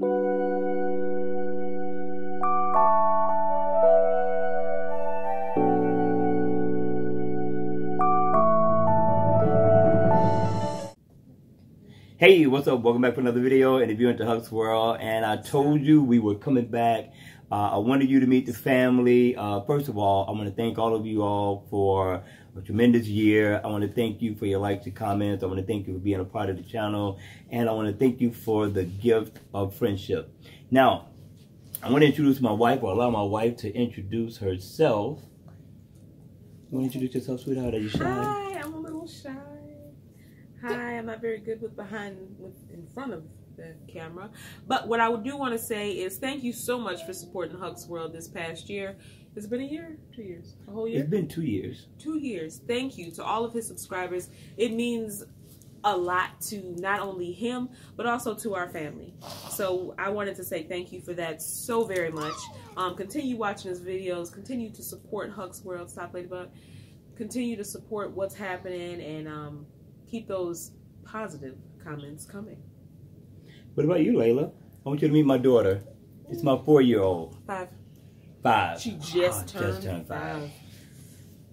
Hey, what's up? Welcome back for another video, and if you're into Huck's World, and I told you we were coming back. I wanted you to meet the family. First of all, I want to thank all of you all for a tremendous year. I want to thank you for your likes and comments. I want to thank you for being a part of the channel, and I want to thank you for the gift of friendship. Now, I want to introduce my wife, or allow my wife to introduce herself. You want to introduce yourself, sweetheart? Are you shy? Hi, I'm a little shy. Hi, I'm not very good with in front of the camera. But what I do want to say is thank you so much for supporting Huck's World this past year. Has it been a year? 2 years? A whole year? It's been 2 years. 2 years. Thank you to all of his subscribers. It means a lot to not only him, but also to our family. So I wanted to say thank you for that so very much. Continue watching his videos. Continue to support Huck's World. Stop Ladybug. Continue to support what's happening, and keep those positive comments coming. What about you, Layla? I want you to meet my daughter. It's my 4-year-old. 5. 5. She just turned 5.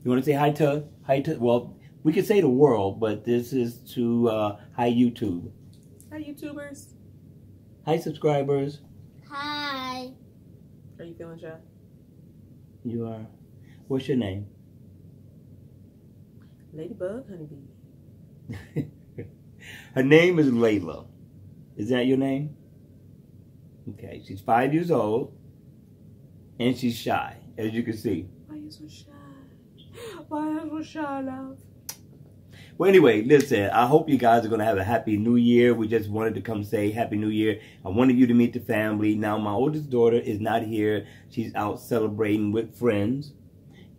You want to say hi to, well, we could say the world, but this is to, hi YouTube. Hi YouTubers. Hi subscribers. Hi. Are you feeling shy? You are. What's your name? Ladybug Honeybee. Her name is Layla. Is that your name? Okay, she's 5 years old, and she's shy, as you can see. Why are you so shy? Why are you so shy, love? Well, anyway, listen, I hope you guys are going to have a happy new year. We just wanted to come say happy new year. I wanted you to meet the family. Now, my oldest daughter is not here. She's out celebrating with friends.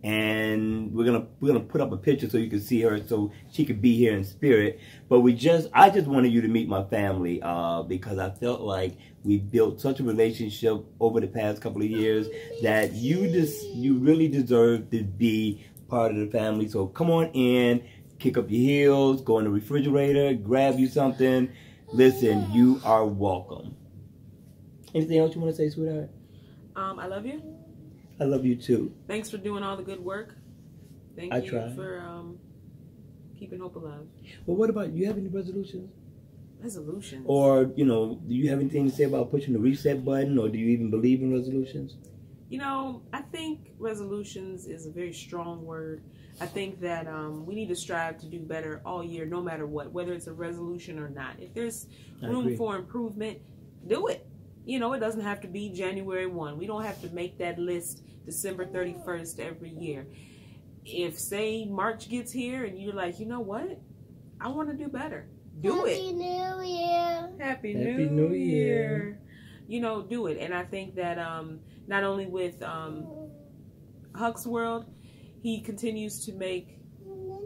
And we're gonna put up a picture so you can see her, so she could be here in spirit. But I just wanted you to meet my family because I felt like we built such a relationship over the past couple of years that you really deserve to be part of the family. So come on in, kick up your heels, go in the refrigerator, grab you something. Listen, you are welcome. Anything else you want to say, sweetheart? I love you. I love you too. Thanks for doing all the good work. Thank you for keeping hope alive. Well, what about, you have any resolutions? Resolutions? Or, you know, do you have anything to say about pushing the reset button, or do you even believe in resolutions? You know, I think resolutions is a very strong word. I think that we need to strive to do better all year, no matter what, whether it's a resolution or not. If there's room for improvement, do it. You know, it doesn't have to be January 1. We don't have to make that list December 31st every year. If, say, March gets here and you're like, you know what? I want to do better. Do it. Happy New Year. Happy New Year. You know, do it. And I think that not only with Huck's World, he continues to make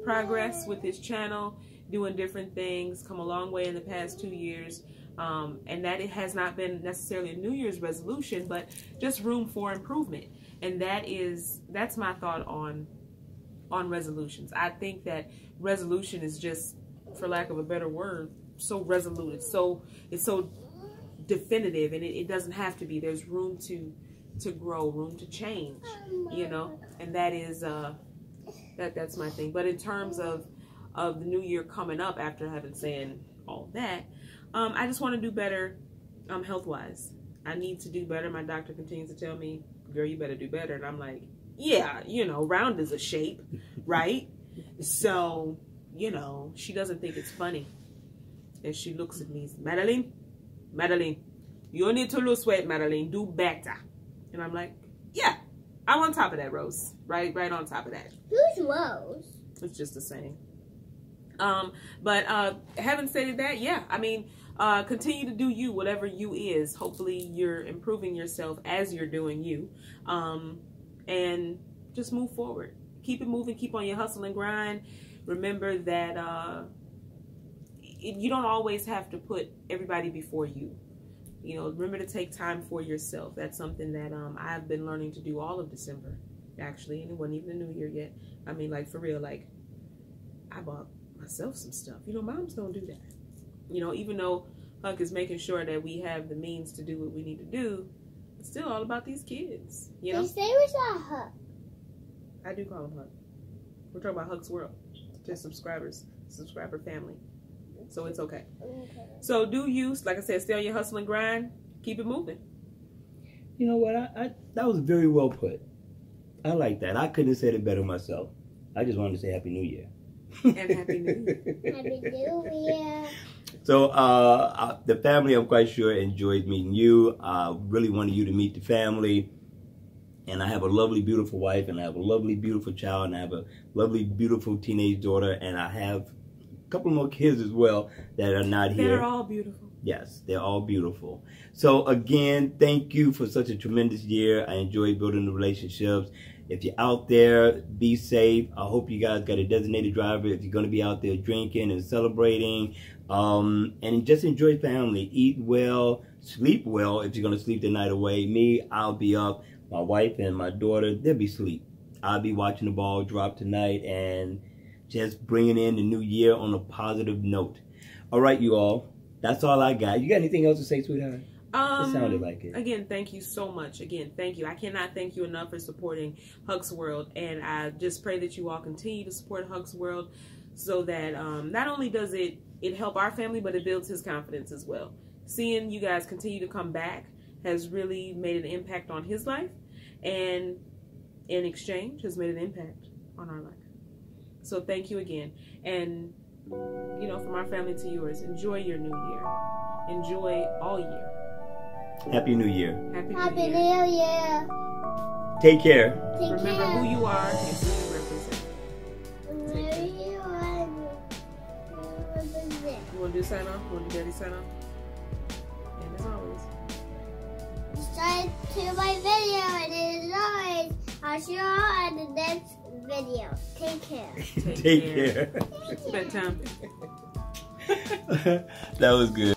progress with his channel, doing different things, come a long way in the past 2 years. And that it has not been necessarily a New Year's resolution, but just room for improvement. And that's my thought on resolutions. I think that resolution is just, for lack of a better word, so resolute. It's so definitive, and it doesn't have to be. There's room to grow, room to change, you know, and that is that's my thing. But in terms of the new year coming up, after having said all that, I just want to do better health-wise. I need to do better. My doctor continues to tell me, girl, you better do better. And I'm like, yeah, you know, round is a shape, right? So, you know, she doesn't think it's funny. And she looks at me, Madeline, you need to lose weight, Madeline. Do better. And I'm like, yeah, I'm on top of that, Rose. Right on top of that. Who's Rose? It's just the same. But having said that, yeah, I mean, continue to do you, whatever you is. Hopefully you're improving yourself as you're doing you. And just move forward. Keep it moving. Keep on your hustle and grind. Remember that you don't always have to put everybody before you. You know, remember to take time for yourself. That's something that I've been learning to do all of December, actually. And it wasn't even the new year yet. I mean, like, for real, like, I bought myself some stuff. You know, moms don't do that. You know, even though Huck is making sure that we have the means to do what we need to do, it's still all about these kids, you know? They say it's not Huck. I do call him Huck. We're talking about Huck's World to subscriber family. So it's okay. Okay. So do you, like I said, stay on your hustle and grind. Keep it moving. You know what? I that was very well put. I like that. I couldn't have said it better myself. I just wanted to say Happy New Year. And Happy New Year. Happy New Year. So the family, I'm quite sure, enjoyed meeting you. I really wanted you to meet the family. And I have a lovely, beautiful wife, and I have a lovely, beautiful child, and I have a lovely, beautiful teenage daughter, and I have a couple more kids as well that are not here. They're all beautiful. Yes, they're all beautiful. So again, thank you for such a tremendous year. I enjoyed building the relationships. If you're out there, be safe. I hope you guys got a designated driver if you're going to be out there drinking and celebrating. And just enjoy family. Eat well, sleep well if you're going to sleep the night away. Me, I'll be up. My wife and my daughter, they'll be asleep. I'll be watching the ball drop tonight and just bringing in the new year on a positive note. All right, you all. That's all I got. You got anything else to say, sweetheart? It sounded like it. Again, thank you so much. Again, thank you. I cannot thank you enough for supporting Huck's World. And I just pray that you all continue to support Huck's World so that not only does it help our family, but it builds his confidence as well. Seeing you guys continue to come back has really made an impact on his life, and in exchange has made an impact on our life. So thank you again. And, you know, from our family to yours, enjoy your new year. Enjoy all year. Happy New Year. Happy Happy New Year. New Year. Take care. Take Remember care. who you are and who you represent. Where you are, you represent. You want to do sign off? You want to do daddy sign off? And as always, Subscribe to my video, and as always, I'll see you all in the next video. Take care. Take care. Bedtime. That was good.